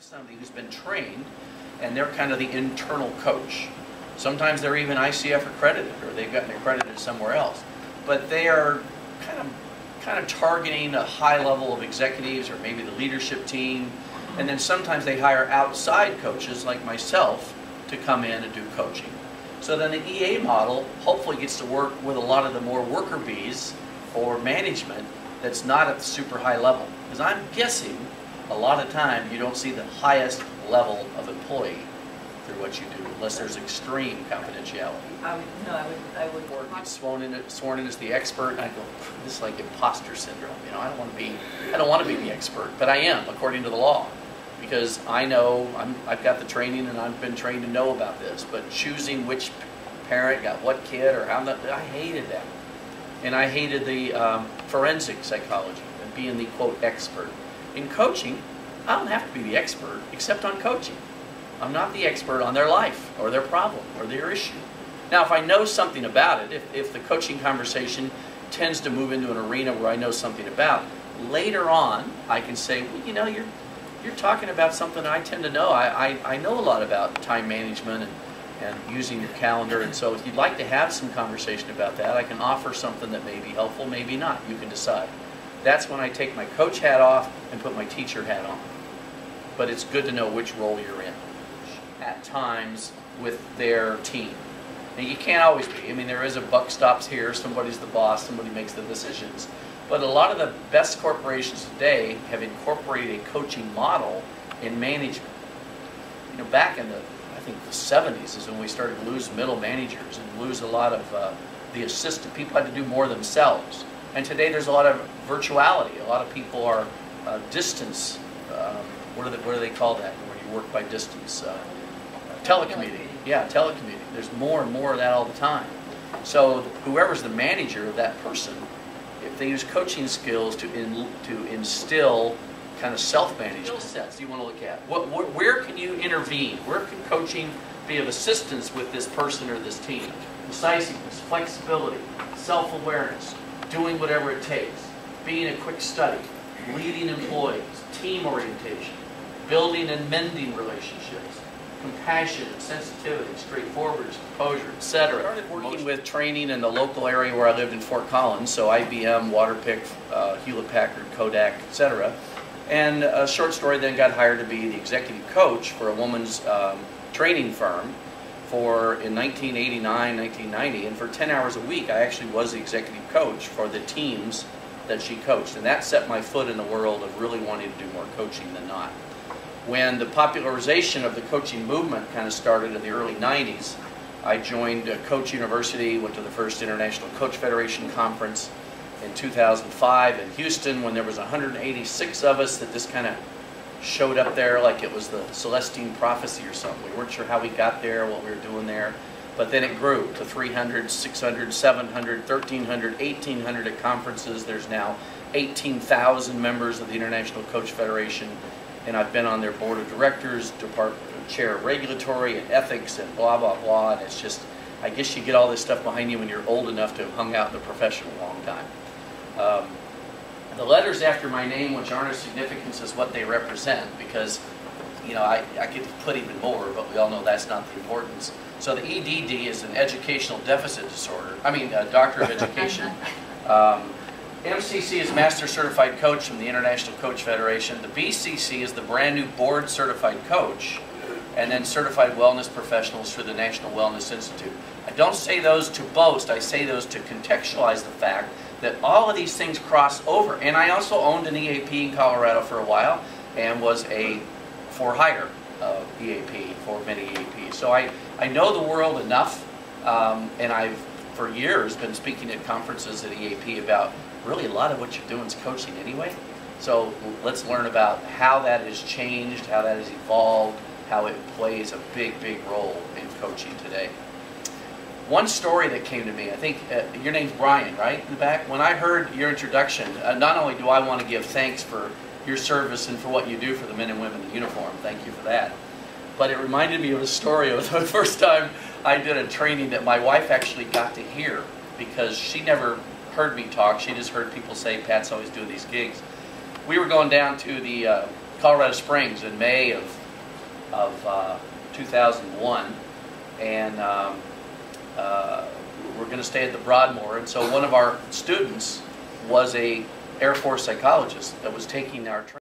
Somebody who's been trained, and they're kind of the internal coach. Sometimes they're even ICF accredited, or they've gotten accredited somewhere else. But they are kind of targeting a high level of executives, or maybe the leadership team. And then sometimes they hire outside coaches like myself to come in and do coaching. So then the EA model hopefully gets to work with a lot of the more worker bees or management that's not at the super high level. Because I'm guessing a lot of time you don't see the highest level of employee through what you do, unless there's extreme confidentiality. I would. Or get sworn in as the expert, and I go, this is like imposter syndrome. You know, I don't want to be the expert, but I am according to the law, because I know I've got the training and I've been trained to know about this. But choosing which parent got what kid or how, I hated that, and I hated the forensic psychology and being the quote expert. In coaching, I don't have to be the expert except on coaching. I'm not the expert on their life or their problem or their issue. Now, if I know something about it, if the coaching conversation tends to move into an arena where I know something about, later on I can say, well, you know, you're talking about something I tend to know. I know a lot about time management and using your calendar, and so if you'd like to have some conversation about that, I can offer something that may be helpful, maybe not. You can decide. That's when I take my coach hat off and put my teacher hat on. But it's good to know which role you're in at times with their team. Now, you can't always be. I mean, there is a buck stops here. Somebody's the boss. Somebody makes the decisions. But a lot of the best corporations today have incorporated a coaching model in management. You know, back in I think the 70s is when we started to lose middle managers and lose a lot of the assistant. People had to do more themselves. And today there's a lot of virtuality. A lot of people are distance. What do they call that? Where you work by distance? Telecommuting. Yeah, telecommuting. There's more and more of that all the time. So whoever's the manager of that person, if they use coaching skills to instill kind of self-management skill sets you want to look at. Where can you intervene? Where can coaching be of assistance with this person or this team? Decisiveness, flexibility, self-awareness, doing whatever it takes, being a quick study, leading employees, team orientation, building and mending relationships, compassion, sensitivity, straightforwardness, composure, etc. I started working with training in the local area where I lived in Fort Collins, so IBM, Waterpick, Hewlett-Packard, Kodak, etc. And a short story, then got hired to be the executive coach for a woman's training firm in 1989, 1990, and for 10 hours a week I actually was the executive coach for the teams that she coached, and that set my foot in the world of really wanting to do more coaching than not. When the popularization of the coaching movement kind of started in the early 90s, I joined Coach University, went to the first International Coach Federation Conference in 2005 in Houston, when there was 186 of us that just kind of showed up there like it was the Celestine prophecy or something. We weren't sure how we got there, what we were doing there, but then it grew to 300, 600, 700, 1,300, 1,800 at conferences. There's now 18,000 members of the International Coach Federation, and I've been on their board of directors, chair of regulatory and ethics and blah, blah, blah, and it's just, I guess you get all this stuff behind you when you're old enough to have hung out in the profession a long time. The letters after my name, which aren't as significant as what they represent, because, you know, I could put even more, but we all know that's not the importance. So the EDD is an educational deficit disorder. I mean, Doctor of Education. MCC is Master Certified Coach from the International Coach Federation. The BCC is the brand new Board Certified Coach, and then Certified Wellness Professionals through the National Wellness Institute. I don't say those to boast, I say those to contextualize the fact that all of these things cross over. And I also owned an EAP in Colorado for a while and was a for-hire EAP for many EAPs. So I know the world enough, and I've for years been speaking at conferences at EAP about really a lot of what you're doing is coaching anyway. So let's learn about how that has changed, how that has evolved, how it plays a big, big role in coaching today. One story that came to me, I think your name's Brian, right, in the back? When I heard your introduction, not only do I want to give thanks for your service and for what you do for the men and women in uniform, thank you for that, but it reminded me of a story of the first time I did a training that my wife actually got to hear, because she never heard me talk. She just heard people say, Pat's always doing these gigs. We were going down to the Colorado Springs in May of 2001, and we're going to stay at the Broadmoor. And so one of our students was a Air Force psychologist that was taking our training.